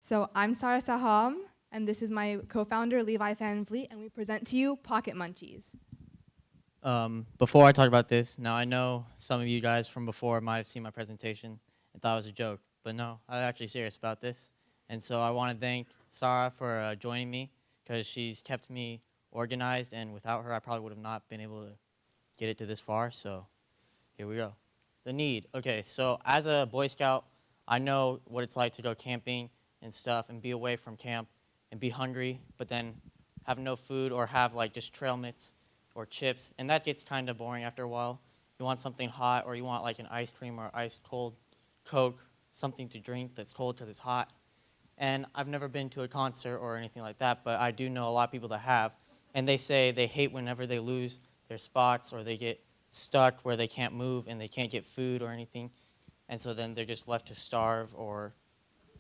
So I'm Sarah Saham, and this is my co-founder, Levivanfleet, and we present to you Pocket Munchies. Before I talk about this, now I know some of you guys from before might have seen my presentation and thought it was a joke, but no, I'm actually serious about this. And so I want to thank Sarah for joining me because she's kept me organized, and without her, I probably would have not been able to get it to this far, so here we go. The need. Okay, so as a Boy Scout, I know what it's like to go camping and stuff and be away from camp and be hungry, but then have no food or have like just trail mix or chips, and that gets kind of boring after a while. You want something hot, or you want like an ice cream or ice cold Coke, something to drink that's cold because it's hot. And I've never been to a concert or anything like that, but I do know a lot of people that have, and they say they hate whenever they lose their spots or they get stuck where they can't move and they can't get food or anything, and so then they're just left to starve or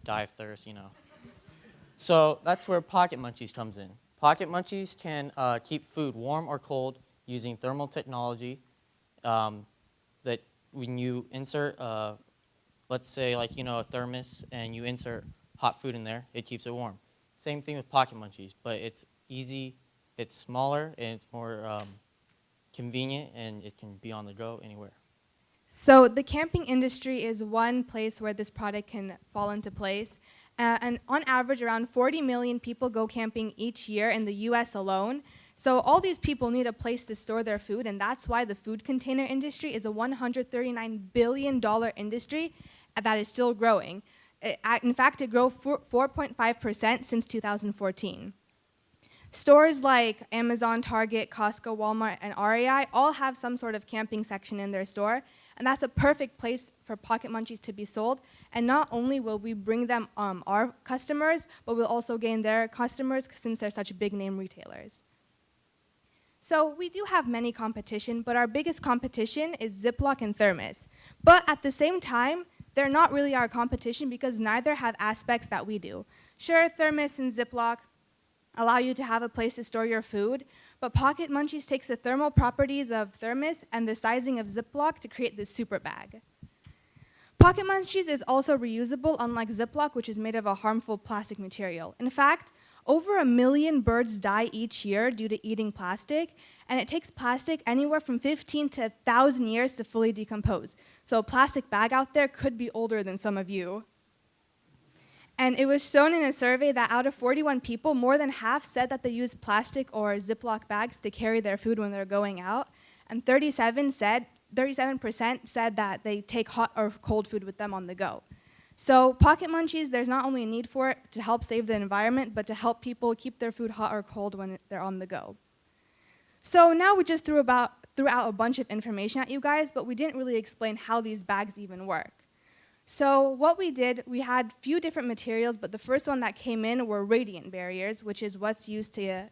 die of thirst, you know. So that's where Pocket Munchies comes in. Pocket Munchies can keep food warm or cold using thermal technology that when you insert, let's say like, a thermos and you insert hot food in there, it keeps it warm. Same thing with Pocket Munchies, but it's easy, it's smaller, and it's more convenient, and it can be on the go anywhere. So the camping industry is one place where this product can fall into place. And on average, around 40 million people go camping each year in the US alone. So all these people need a place to store their food, and that's why the food container industry is a $139 billion industry that is still growing. In fact, it grew 4.5% since 2014. Stores like Amazon, Target, Costco, Walmart, and REI all have some sort of camping section in their store, and that's a perfect place for Pocket Munchies to be sold. And not only will we bring them our customers, but we'll also gain their customers since they're such big name retailers. So we do have many competition, but our biggest competition is Ziploc and Thermos. But at the same time, they're not really our competition because neither have aspects that we do. Sure, Thermos and Ziploc allow you to have a place to store your food, but Pocket Munchies takes the thermal properties of Thermos and the sizing of Ziploc to create this super bag. Pocket Munchies is also reusable, unlike Ziploc, which is made of a harmful plastic material. In fact, over 1 million birds die each year due to eating plastic, and it takes plastic anywhere from 15 to 1,000 years to fully decompose. So a plastic bag out there could be older than some of you. And it was shown in a survey that out of 41 people, more than half said that they use plastic or Ziploc bags to carry their food when they're going out, and 37% said that they take hot or cold food with them on the go. So Pocket Munchies, there's not only a need for it to help save the environment, but to help people keep their food hot or cold when they're on the go. So now we just threw out a bunch of information at you guys, but we didn't really explain how these bags even work. So what we did, we had a few different materials, but the first one that came in were radiant barriers, which is what's used to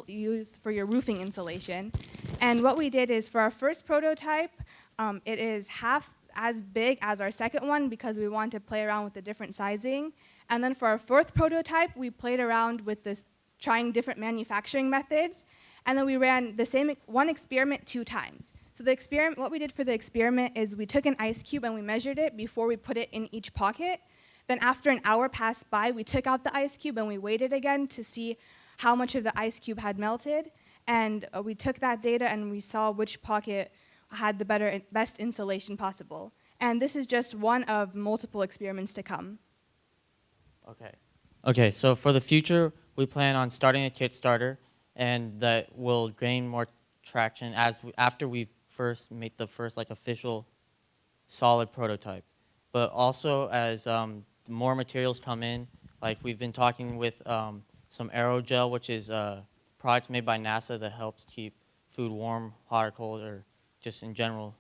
use for your roofing insulation. And what we did is for our first prototype, it is half as big as our second one because we want to play around with the different sizing. And then for our fourth prototype, we played around with this, trying different manufacturing methods. And then we ran the same one experiment 2 times. So the experiment, what we did for the experiment is we took an ice cube and we measured it before we put it in each pocket. Then after an hour passed by, we took out the ice cube and we weighed it again to see how much of the ice cube had melted. And we took that data and we saw which pocket had the best insulation possible. And this is just one of multiple experiments to come. Okay, so for the future, we plan on starting a Kickstarter, and that will gain more traction after we first make the first official solid prototype. But also as more materials come in, like we've been talking with some aerogel, which is products made by NASA that helps keep food warm, hot or cold, or just in general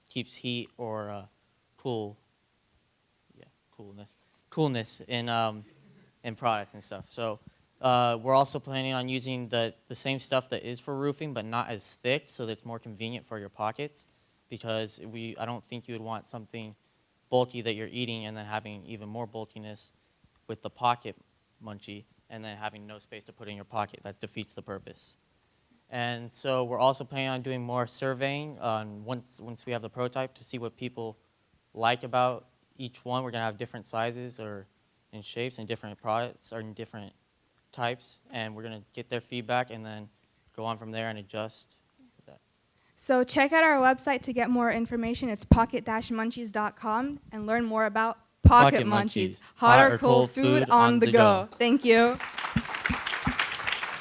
keeps heat or coolness in products and stuff. So we're also planning on using the same stuff that is for roofing, but not as thick, so that it's more convenient for your pockets, because I don't think you would want something bulky that you're eating and then having even more bulkiness with the Pocket Munchie and then having no space to put in your pocket. That defeats the purpose. And so we're also planning on doing more surveying once we have the prototype to see what people like about each one. We're going to have different sizes or in shapes and different products or in different types, and we're gonna get their feedback and then go on from there and adjust that. So check out our website to get more information. It's pocket-munchies.com and learn more about Pocket Munchies, hot or cold food on the go. Thank you.